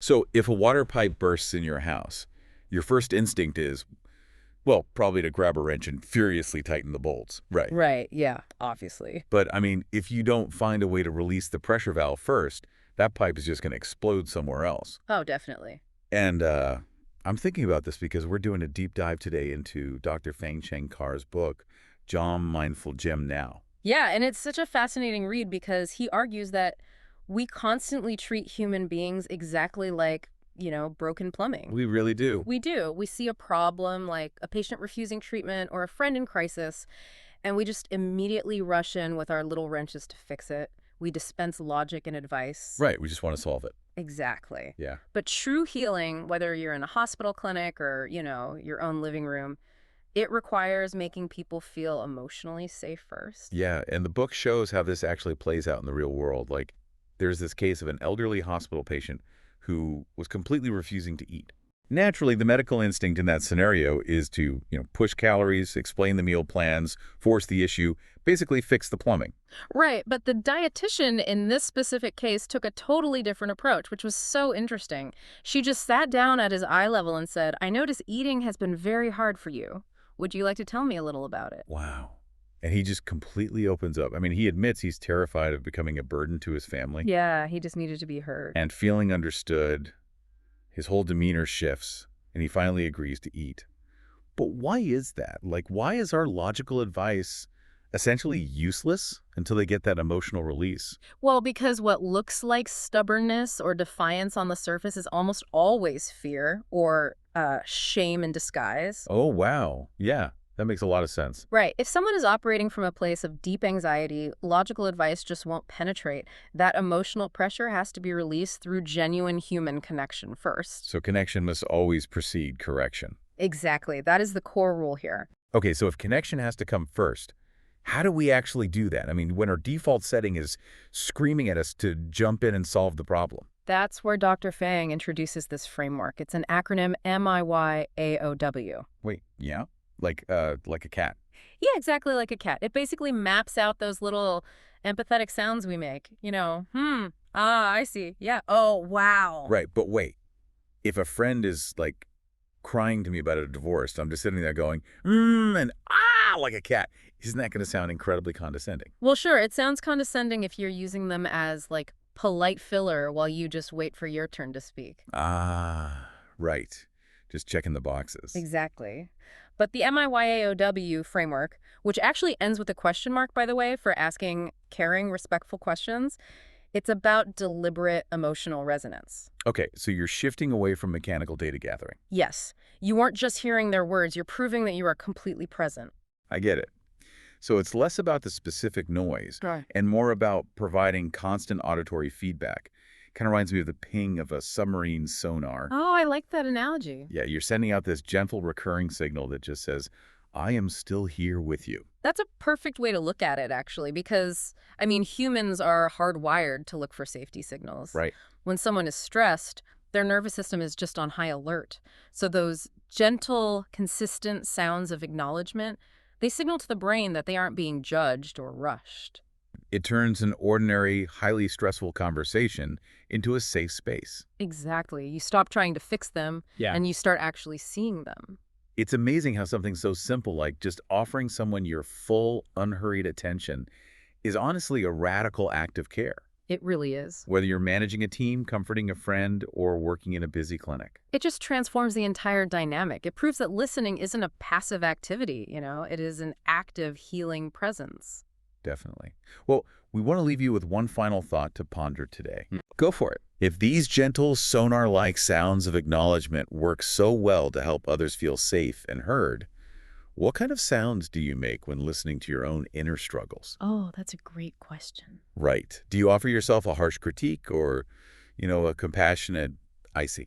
So if a water pipe bursts in your house, your first instinct is, well, probably to grab a wrench and furiously tighten the bolts. Right. Right, yeah, obviously. But, I mean, if you don't find a way to release the pressure valve first, that pipe is just going to explode somewhere else. Oh, definitely. And I'm thinking about this because we're doing a deep dive today into Dr. Feng Cheng Carr's book, Jom Mindful Gem Now. Yeah, and it's such a fascinating read because he argues that we constantly treat human beings exactly like, broken plumbing. We really do. We do. We see a problem like a patient refusing treatment or a friend in crisis, and we just immediately rush in with our little wrenches to fix it. We dispense logic and advice. Right, we just want to solve it. Exactly. Yeah. But true healing, whether you're in a hospital clinic or, your own living room, it requires making people feel emotionally safe first. Yeah, and the book shows how this actually plays out in the real world. Like, there's this case of an elderly hospital patient who was completely refusing to eat. Naturally, the medical instinct in that scenario is to, push calories, explain the meal plans, force the issue, basically fix the plumbing. Right, but the dietitian in this specific case took a totally different approach, which was so interesting. She just sat down at his eye level and said, "I notice eating has been very hard for you. Would you like to tell me a little about it?" Wow. And he just completely opens up. I mean, he admits he's terrified of becoming a burden to his family. Yeah, he just needed to be heard. And feeling understood, his whole demeanor shifts, and he finally agrees to eat. But why is that? Like, why is our logical advice essentially useless until they get that emotional release? Well, because what looks like stubbornness or defiance on the surface is almost always fear or shame in disguise. Oh, wow. Yeah, that makes a lot of sense. Right. If someone is operating from a place of deep anxiety, logical advice just won't penetrate. That emotional pressure has to be released through genuine human connection first. So connection must always precede correction. Exactly. That is the core rule here. Okay, so if connection has to come first, how do we actually do that? I mean, when our default setting is screaming at us to jump in and solve the problem. That's where Dr. Fang introduces this framework. It's an acronym MIYAOW. Wait, yeah? Like a cat. Yeah, exactly like a cat. It basically maps out those little empathetic sounds we make. I see. Yeah. Oh, wow. Right, but wait. If a friend is, like, crying to me about a divorce, I'm just sitting there going, and like a cat. Isn't that going to sound incredibly condescending? Well, sure. It sounds condescending if you're using them as, like, polite filler while you just wait for your turn to speak. Right. Just checking the boxes. Exactly. But the MIYAOW framework, which actually ends with a question mark, by the way, for asking caring, respectful questions, it's about deliberate emotional resonance. Okay, so you're shifting away from mechanical data gathering. Yes, you aren't just hearing their words, you're proving that you are completely present. I get it. So it's less about the specific noise Right. and more about providing constant auditory feedback. Kind of reminds me of the ping of a submarine sonar. Oh, I like that analogy. Yeah, you're sending out this gentle recurring signal that just says, I am still here with you. That's a perfect way to look at it, actually, because, humans are hardwired to look for safety signals. Right. When someone is stressed, their nervous system is just on high alert. So those gentle, consistent sounds of acknowledgement, they signal to the brain that they aren't being judged or rushed. It turns an ordinary, highly stressful conversation into a safe space. Exactly. You stop trying to fix them, and you start actually seeing them. It's amazing how something so simple like just offering someone your full, unhurried attention is honestly a radical act of care. It really is. Whether you're managing a team, comforting a friend, or working in a busy clinic. It just transforms the entire dynamic. It proves that listening isn't a passive activity, it is an active healing presence. Definitely. Well, we want to leave you with one final thought to ponder today. Go for it. If these gentle, sonar-like sounds of acknowledgement work so well to help others feel safe and heard, what kind of sounds do you make when listening to your own inner struggles? Oh, that's a great question. Right. Do you offer yourself a harsh critique or, a compassionate, I see?